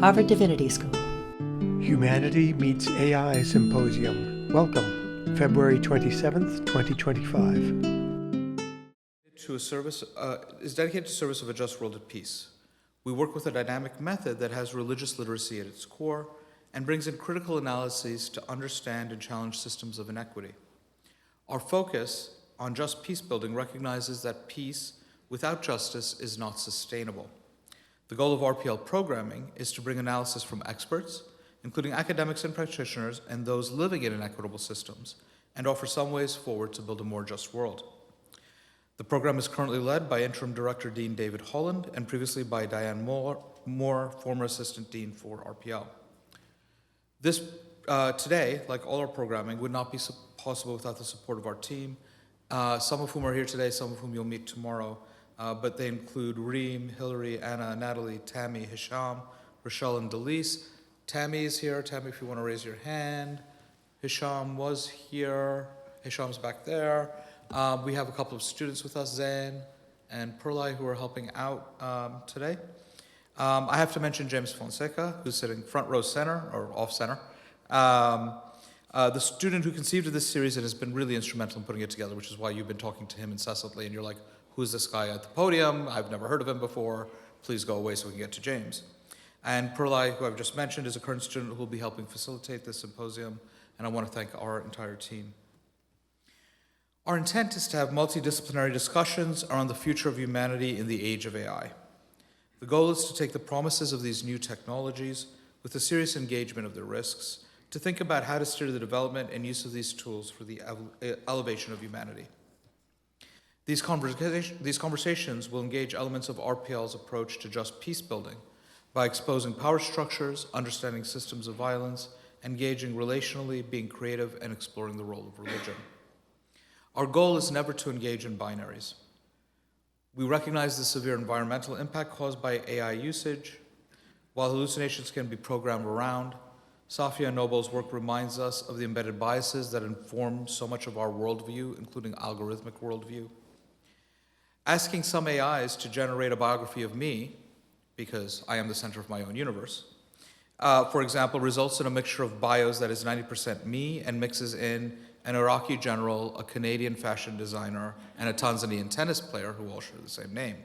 Harvard Divinity School. Humanity Meets AI Symposium. Welcome, February 27th, 2025. Is dedicated to service of a just world at peace. We work with a dynamic method that has religious literacy at its core and brings in critical analyses to understand and challenge systems of inequity. Our focus on just peace building recognizes that peace without justice is not sustainable. The goal of RPL programming is to bring analysis from experts, including academics and practitioners and those living in inequitable systems, and offer some ways forward to build a more just world. The program is currently led by Interim Director Dean David Holland and previously by Diane Moore, former Assistant Dean for RPL. This today, like all our programming, would not be possible without the support of our team, some of whom are here today, some of whom you'll meet tomorrow, but they include Reem, Hillary, Anna, Natalie, Tammy, Hisham, Rochelle, and Delise. Tammy is here. Tammy, if you want to raise your hand. Hisham was here. Hisham's back there. We have a couple of students with us, Zain and Perlai, who are helping out today. I have to mention James Fonseca, who's sitting front row center, or off center. The student who conceived of this series and has been really instrumental in putting it together, which is why you've been talking to him incessantly, and you're like, who's this guy at the podium? I've never heard of him before. Please go away so we can get to James. And Perlai, who I've just mentioned, is a current student who will be helping facilitate this symposium, and I want to thank our entire team. Our intent is to have multidisciplinary discussions around the future of humanity in the age of AI. The goal is to take the promises of these new technologies with a serious engagement of their risks, to think about how to steer the development and use of these tools for the elevation of humanity. These conversations will engage elements of RPL's approach to just peace building by exposing power structures, understanding systems of violence, engaging relationally, being creative, and exploring the role of religion. Our goal is never to engage in binaries. We recognize the severe environmental impact caused by AI usage. While hallucinations can be programmed around, Safia and Noble's work reminds us of the embedded biases that inform so much of our worldview, including algorithmic worldview. Asking some AIs to generate a biography of me, because I am the center of my own universe, for example, results in a mixture of bios that is 90% me and mixes in an Iraqi general, a Canadian fashion designer, and a Tanzanian tennis player who all share the same name.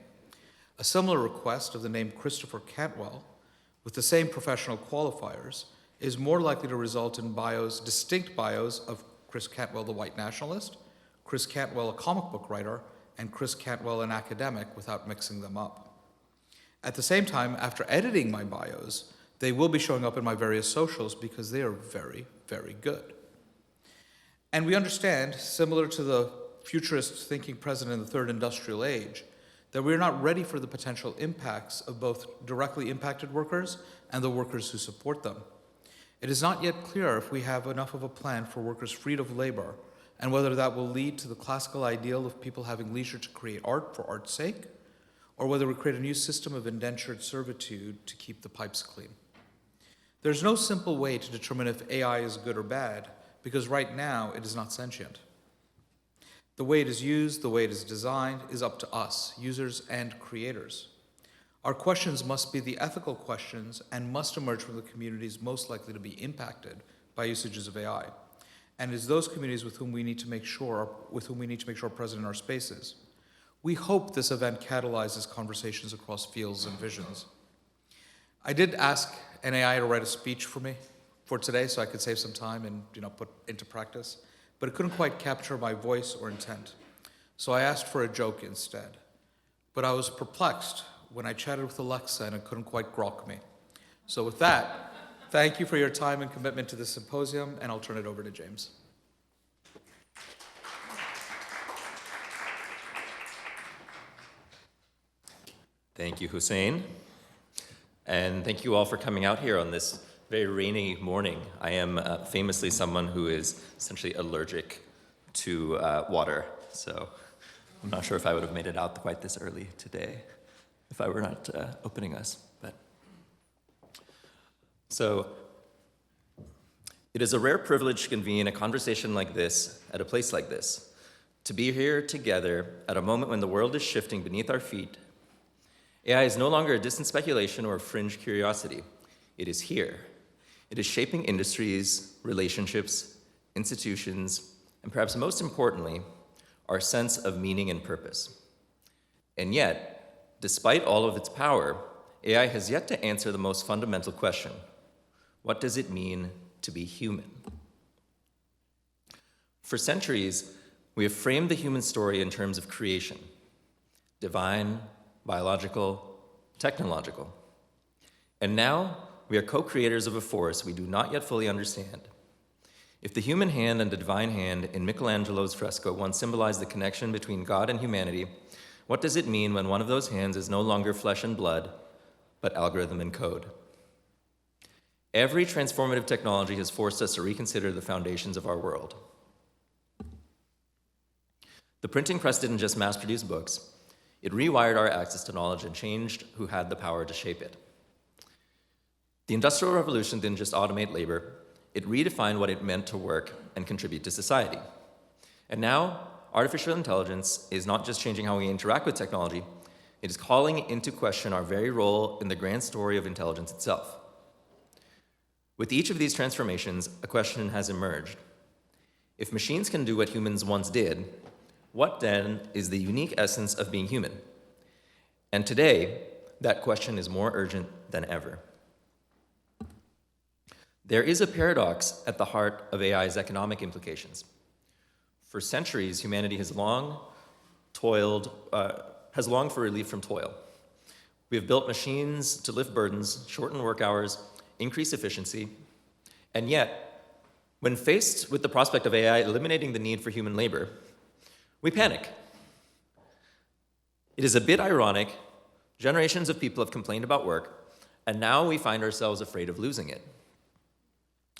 A similar request of the name Christopher Cantwell, with the same professional qualifiers, is more likely to result in distinct bios of Chris Cantwell, the white nationalist, Chris Cantwell, a comic book writer, and Chris Cantwell, an academic, without mixing them up. At the same time, after editing my bios, they will be showing up in my various socials because they are very, very good. And we understand, similar to the futurist thinking present in the third industrial age, that we're not ready for the potential impacts of both directly impacted workers and the workers who support them. It is not yet clear if we have enough of a plan for workers freed of labor and whether that will lead to the classical ideal of people having leisure to create art for art's sake, or whether we create a new system of indentured servitude to keep the pipes clean. There's no simple way to determine if AI is good or bad, because right now it is not sentient. The way it is used, the way it is designed, is up to us, users and creators. Our questions must be the ethical questions and must emerge from the communities most likely to be impacted by usages of AI. And it is those communities with whom we need to make sure are present in our spaces. We hope this event catalyzes conversations across fields and visions. I did ask an AI to write a speech for me for today so I could save some time and put into practice, but it couldn't quite capture my voice or intent. So I asked for a joke instead. But I was perplexed when I chatted with Alexa and it couldn't quite grok me. So with that, thank you for your time and commitment to this symposium, and I'll turn it over to James. Thank you, Hussein. And thank you all for coming out here on this very rainy morning. I am famously someone who is essentially allergic to water, so I'm not sure if I would have made it out quite this early today if I were not opening us. So it is a rare privilege to convene a conversation like this at a place like this, to be here together at a moment when the world is shifting beneath our feet. AI is no longer a distant speculation or a fringe curiosity. It is here. It is shaping industries, relationships, institutions, and perhaps most importantly, our sense of meaning and purpose. And yet, despite all of its power, AI has yet to answer the most fundamental question: what does it mean to be human? For centuries, we have framed the human story in terms of creation: divine, biological, technological. And now, we are co-creators of a force we do not yet fully understand. If the human hand and the divine hand in Michelangelo's fresco once symbolized the connection between God and humanity, what does it mean when one of those hands is no longer flesh and blood, but algorithm and code? Every transformative technology has forced us to reconsider the foundations of our world. The printing press didn't just mass-produce books. It rewired our access to knowledge and changed who had the power to shape it. The Industrial Revolution didn't just automate labor. It redefined what it meant to work and contribute to society. And now, artificial intelligence is not just changing how we interact with technology, it is calling into question our very role in the grand story of intelligence itself. With each of these transformations, a question has emerged. If machines can do what humans once did, what then is the unique essence of being human? And today, that question is more urgent than ever. There is a paradox at the heart of AI's economic implications. For centuries, humanity has longed for relief from toil. We have built machines to lift burdens, shorten work hours, increase efficiency, and yet, when faced with the prospect of AI eliminating the need for human labor, we panic. It is a bit ironic. Generations of people have complained about work, and now we find ourselves afraid of losing it.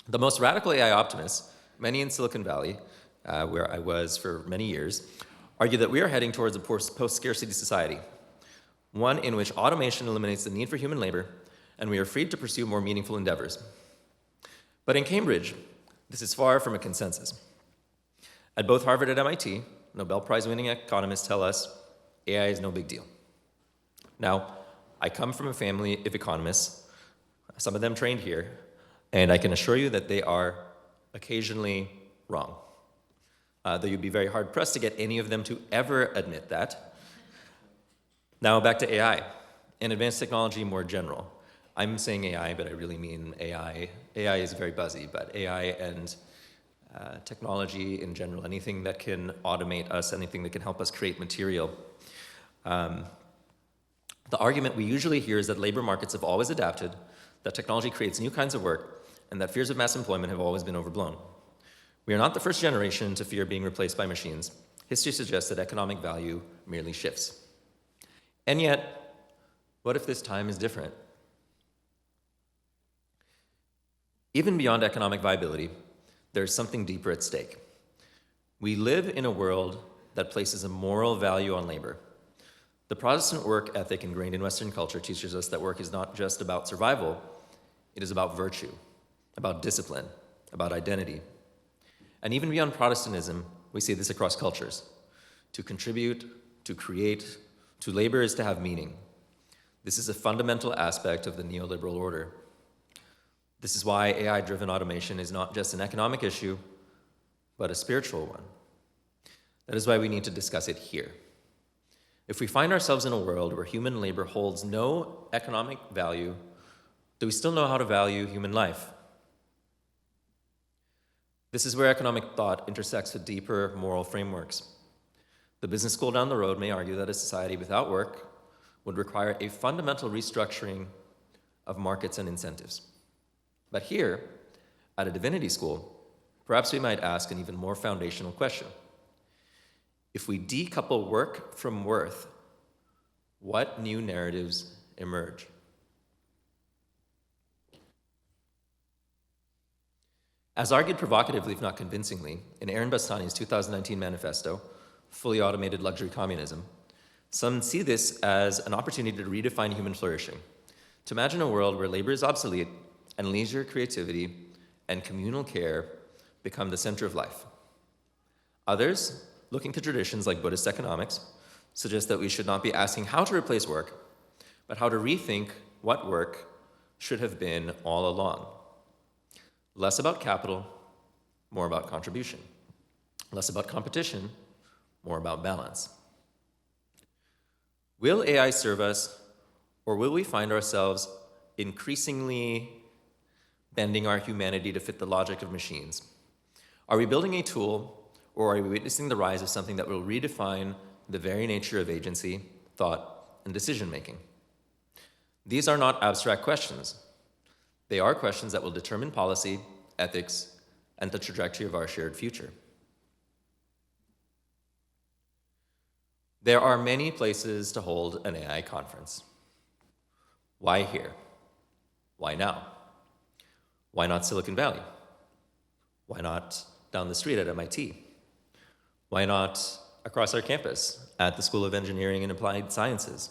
The most radical AI optimists, many in Silicon Valley, where I was for many years, argue that we are heading towards a post-scarcity society, one in which automation eliminates the need for human labor, and we are freed to pursue more meaningful endeavors. But in Cambridge, this is far from a consensus. At both Harvard and MIT, Nobel Prize-winning economists tell us AI is no big deal. Now, I come from a family of economists, some of them trained here, and I can assure you that they are occasionally wrong. Though you'd be very hard-pressed to get any of them to ever admit that. Now back to AI and advanced technology more general. I'm saying AI, but I really mean AI. AI is very buzzy, but AI and technology in general, anything that can automate us, anything that can help us create material. The argument we usually hear is that labor markets have always adapted, that technology creates new kinds of work, and that fears of mass employment have always been overblown. We are not the first generation to fear being replaced by machines. History suggests that economic value merely shifts. And yet, what if this time is different? Even beyond economic viability, there is something deeper at stake. We live in a world that places a moral value on labor. The Protestant work ethic ingrained in Western culture teaches us that work is not just about survival, it is about virtue, about discipline, about identity. And even beyond Protestantism, we see this across cultures. To contribute, to create, to labor is to have meaning. This is a fundamental aspect of the neoliberal order. This is why AI-driven automation is not just an economic issue, but a spiritual one. That is why we need to discuss it here. If we find ourselves in a world where human labor holds no economic value, do we still know how to value human life? This is where economic thought intersects with deeper moral frameworks. The business school down the road may argue that a society without work would require a fundamental restructuring of markets and incentives. But here, at a divinity school, perhaps we might ask an even more foundational question. If we decouple work from worth, what new narratives emerge? As argued provocatively, if not convincingly, in Aaron Bastani's 2019 manifesto, Fully Automated Luxury Communism, some see this as an opportunity to redefine human flourishing, to imagine a world where labor is obsolete and leisure, creativity, and communal care become the center of life. Others, looking to traditions like Buddhist economics, suggest that we should not be asking how to replace work, but how to rethink what work should have been all along. Less about capital, more about contribution. Less about competition, more about balance. Will AI serve us, or will we find ourselves increasingly bending our humanity to fit the logic of machines? Are we building a tool, or are we witnessing the rise of something that will redefine the very nature of agency, thought, and decision-making? These are not abstract questions. They are questions that will determine policy, ethics, and the trajectory of our shared future. There are many places to hold an AI conference. Why here? Why now? Why not Silicon Valley? Why not down the street at MIT? Why not across our campus at the School of Engineering and Applied Sciences?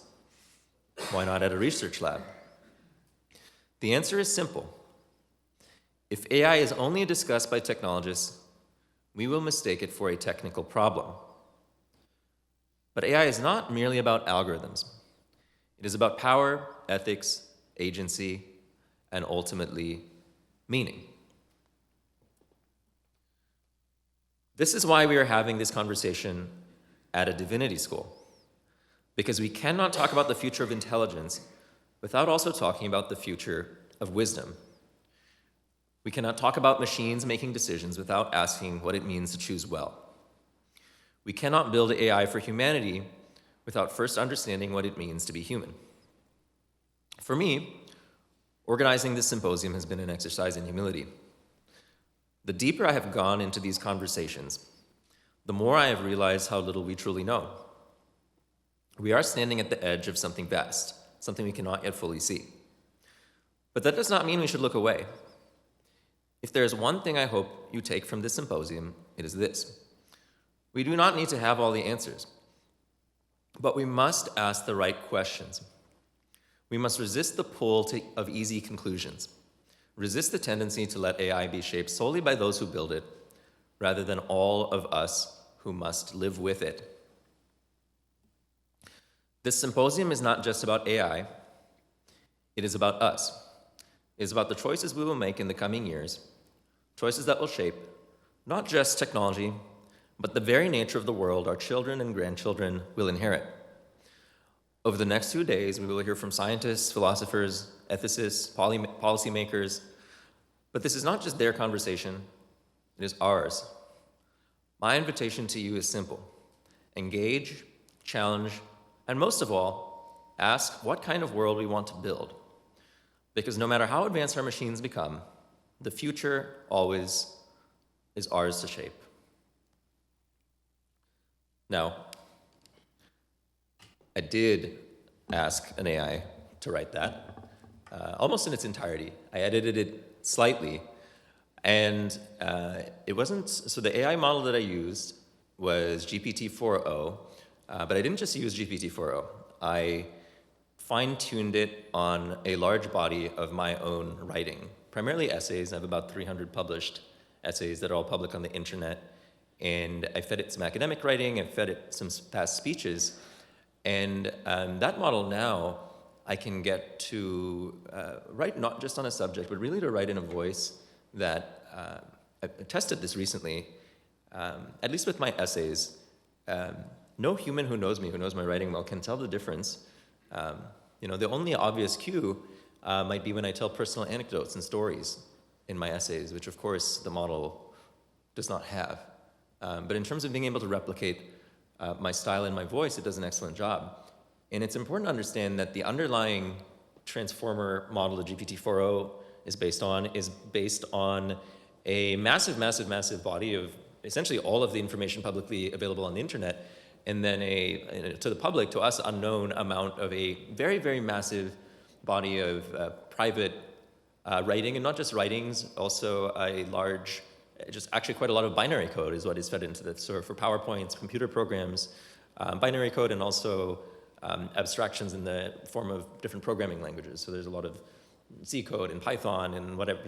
Why not at a research lab? The answer is simple. If AI is only discussed by technologists, we will mistake it for a technical problem. But AI is not merely about algorithms. It is about power, ethics, agency, and ultimately, meaning. This is why we are having this conversation at a divinity school, because we cannot talk about the future of intelligence without also talking about the future of wisdom. We cannot talk about machines making decisions without asking what it means to choose well. We cannot build AI for humanity without first understanding what it means to be human. For me, organizing this symposium has been an exercise in humility. The deeper I have gone into these conversations, the more I have realized how little we truly know. We are standing at the edge of something vast, something we cannot yet fully see. But that does not mean we should look away. If there is one thing I hope you take from this symposium, it is this. We do not need to have all the answers, but we must ask the right questions. We must resist the pull of easy conclusions, resist the tendency to let AI be shaped solely by those who build it, rather than all of us who must live with it. This symposium is not just about AI, it is about us. It is about the choices we will make in the coming years, choices that will shape not just technology, but the very nature of the world our children and grandchildren will inherit. Over the next 2 days, we will hear from scientists, philosophers, ethicists, policymakers, but this is not just their conversation, it is ours. My invitation to you is simple. Engage, challenge, and most of all, ask what kind of world we want to build. Because no matter how advanced our machines become, the future always is ours to shape. Now, I did ask an AI to write that, almost in its entirety. I edited it slightly, and it wasn't, so the AI model that I used was GPT-4o, but I didn't just use GPT-4o. I fine-tuned it on a large body of my own writing, primarily essays. I have about 300 published essays that are all public on the internet. And I fed it some academic writing, I fed it some past speeches, and that model now I can get to write not just on a subject, but really to write in a voice that, I tested this recently, at least with my essays. No human who knows me, who knows my writing well, can tell the difference. The only obvious cue might be when I tell personal anecdotes and stories in my essays, which of course the model does not have. But in terms of being able to replicate my style and my voice, it does an excellent job. And it's important to understand that the underlying transformer model that GPT-4o is based on a massive, massive, massive body of essentially all of the information publicly available on the internet, and then to the public, to us, unknown amount of a very, very massive body of private writing, and not just writings, also a large, just actually quite a lot of binary code is what is fed into this. So for PowerPoints, computer programs, binary code, and also abstractions in the form of different programming languages. So there's a lot of C code and Python and whatever,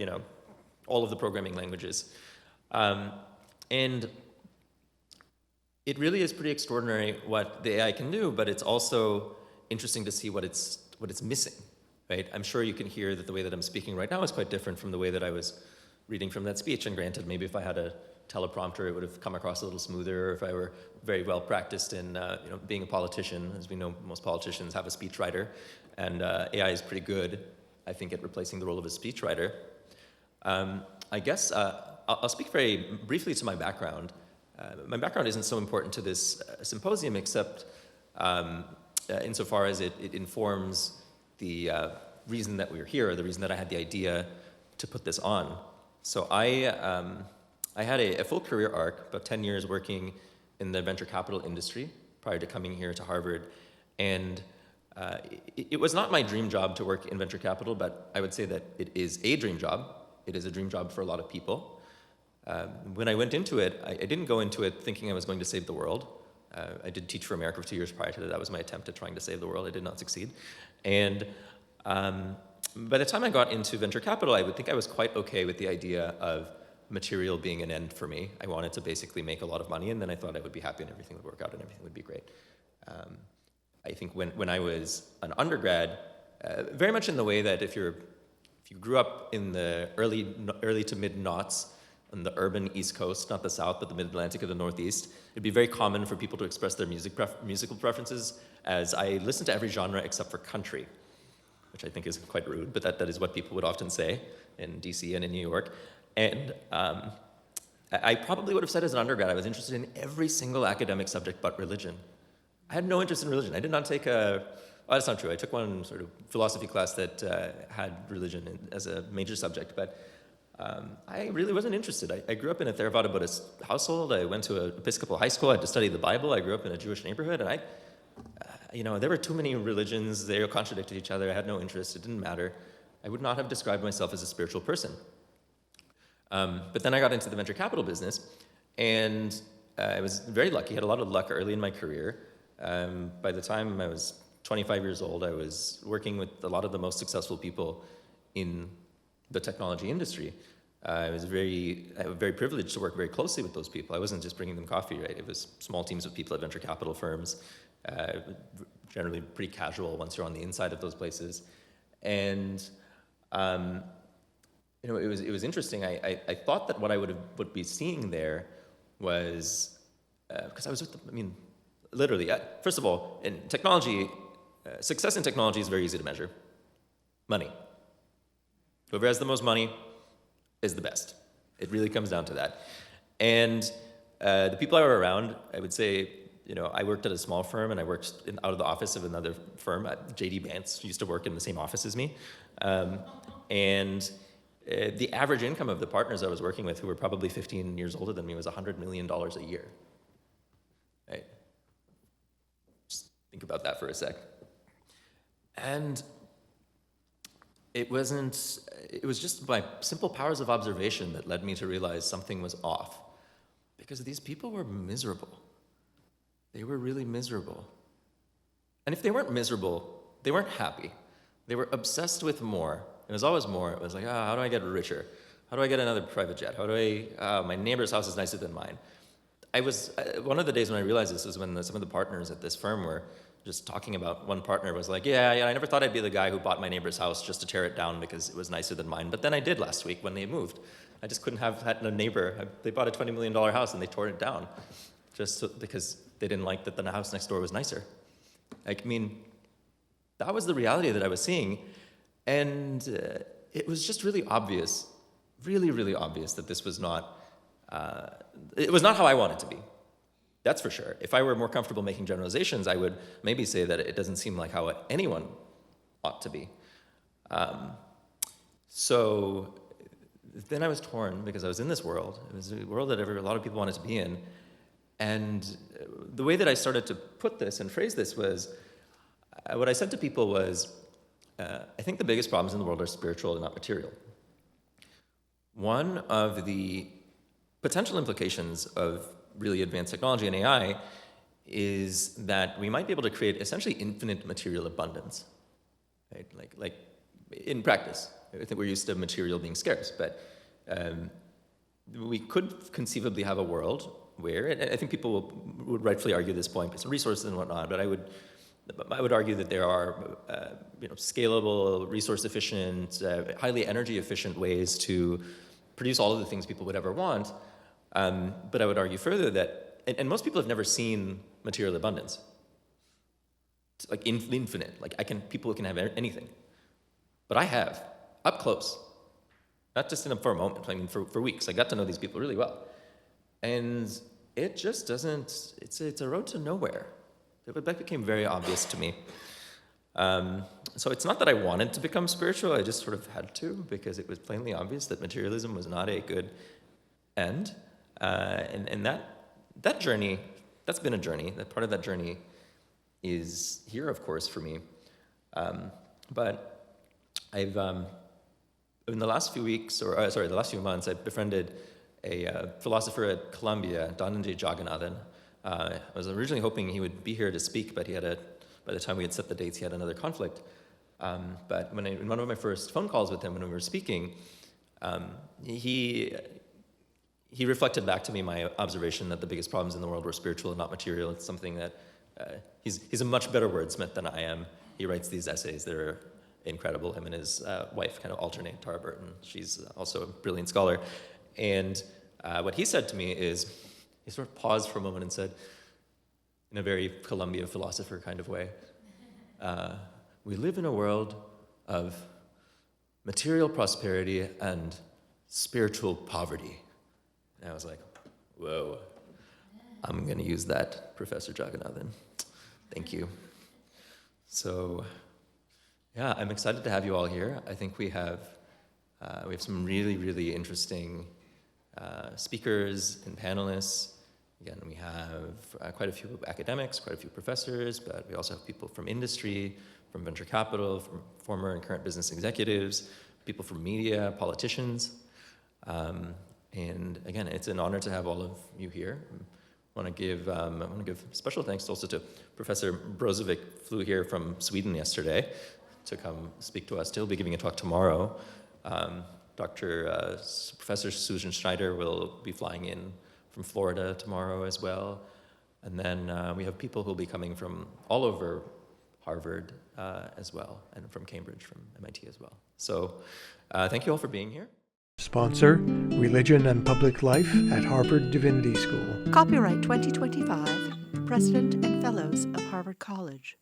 all of the programming languages. And it really is pretty extraordinary what the AI can do, but it's also interesting to see what it's missing. right? I'm sure you can hear that the way that I'm speaking right now is quite different from the way that I was reading from that speech. And granted, maybe if I had a teleprompter, it would have come across a little smoother, or if I were very well practiced in being a politician. As we know, most politicians have a speechwriter, and AI is pretty good, I think, at replacing the role of a speechwriter. I guess I'll speak very briefly to my background. My background isn't so important to this symposium, except insofar as it informs the reason that we're here, or the reason that I had the idea to put this on. So I had a full career arc, about 10 years working in the venture capital industry prior to coming here to Harvard. And it was not my dream job to work in venture capital, but I would say that it is a dream job. It is a dream job for a lot of people. When I went into it, I didn't go into it thinking I was going to save the world. I did teach for America for 2 years prior to that. That was my attempt at trying to save the world. I did not succeed. And by the time I got into venture capital, I would think I was quite okay with the idea of material being an end for me. I wanted to basically make a lot of money, and then I thought I would be happy and everything would work out and everything would be great. I think when I was an undergrad, very much in the way that if you grew up in the early to mid noughts on the urban East Coast, not the South, but the Mid-Atlantic or the Northeast, it'd be very common for people to express their musical preferences as I listened to every genre except for country, which I think is quite rude, but that is what people would often say in DC and in New York. And I probably would have said as an undergrad, I was interested in every single academic subject but religion. I had no interest in religion. I did not take that's not true. I took one sort of philosophy class that had religion as a major subject, but I really wasn't interested. I grew up in a Theravada Buddhist household. I went to an Episcopal high school. I had to study the Bible. I grew up in a Jewish neighborhood, and there were too many religions. They contradicted each other. I had no interest. It didn't matter. I would not have described myself as a spiritual person. But then I got into the venture capital business, and I was very lucky. I had a lot of luck early in my career. By the time I was 25 years old, I was working with a lot of the most successful people in the technology industry. I was very privileged to work very closely with those people. I wasn't just bringing them coffee, right? It was small teams of people at venture capital firms, generally pretty casual once you're on the inside of those places. And it was interesting. I thought that what I would be seeing there was, because I was with them, literally, first of all, in technology, success in technology is very easy to measure. Money. Whoever has the most money is the best. It really comes down to that. And the people I were around, I would say, I worked at a small firm, and I worked out of the office of another firm. J.D. Vance used to work in the same office as me. And the average income of the partners I was working with, who were probably 15 years older than me, was $100 million a year. Right? Just think about that for a sec. And it was just my simple powers of observation that led me to realize something was off. Because these people were miserable. They were really miserable. And if they weren't miserable, they weren't happy. They were obsessed with more. It was always more. It was like, how do I get richer? How do I get another private jet? My neighbor's house is nicer than mine. One of the days when I realized this was when some of the partners at this firm were just talking about, one partner was like, yeah, I never thought I'd be the guy who bought my neighbor's house just to tear it down because it was nicer than mine. But then I did last week when they moved. I just couldn't have had a neighbor. They bought a $20 million house and they tore it down because they didn't like that the house next door was nicer. That was the reality that I was seeing. And it was just really obvious, really, really obvious that this was not, it was not how I wanted to be. That's for sure. If I were more comfortable making generalizations, I would maybe say that it doesn't seem like how anyone ought to be. So then I was torn because I was in this world. It was a world that a lot of people wanted to be in. And the way that I started to put this and phrase this was, what I said to people was, I think the biggest problems in the world are spiritual and not material. One of the potential implications of really advanced technology and AI is that we might be able to create essentially infinite material abundance, right? Like in practice. I think we're used to material being scarce, but we could conceivably have a world where, and I think people would rightfully argue this point based on resources and whatnot, but I would I would argue that there are scalable, resource-efficient, highly energy-efficient ways to produce all of the things people would ever want. But I would argue further that, and most people have never seen material abundance. It's like infinite. Like people can have anything. But I have, up close. Not just for a moment, I mean for weeks. I got to know these people really well. And it just doesn't, it's a road to nowhere. That became very obvious to me. So it's not that I wanted to become spiritual, I just sort of had to, because it was plainly obvious that materialism was not a good end. And that journey, that's been a journey. That part of that journey is here, of course, for me. But I've, in the last few weeks, the last few months, I've befriended a philosopher at Columbia, Dhananjay Jagannathan. I was originally hoping he would be here to speak, but by the time we had set the dates, he had another conflict. But in one of my first phone calls with him, when we were speaking, he reflected back to me my observation that the biggest problems in the world were spiritual and not material. It's something that he's a much better wordsmith than I am. He writes these essays that are incredible. Him and his wife kind of alternate, Tara Burton. She's also a brilliant scholar. And what he said to me is, he sort of paused for a moment and said, in a very Columbia philosopher kind of way, we live in a world of material prosperity and spiritual poverty. And I was like, whoa, I'm going to use that, Professor Jagannathan. Thank you. So, yeah, I'm excited to have you all here. I think we have some really, really interesting speakers and panelists. Again, we have quite a few academics, quite a few professors, but we also have people from industry, from venture capital, from former and current business executives, people from media, politicians. And again, it's an honor to have all of you here. I want to give special thanks also to Professor Brozovic, flew here from Sweden yesterday to come speak to us. He'll be giving a talk tomorrow. Professor Susan Schneider will be flying in from Florida tomorrow as well. And then we have people who will be coming from all over Harvard as well, and from Cambridge, from MIT as well. So thank you all for being here. Sponsor, Religion and Public Life at Harvard Divinity School. Copyright 2025, President and Fellows of Harvard College.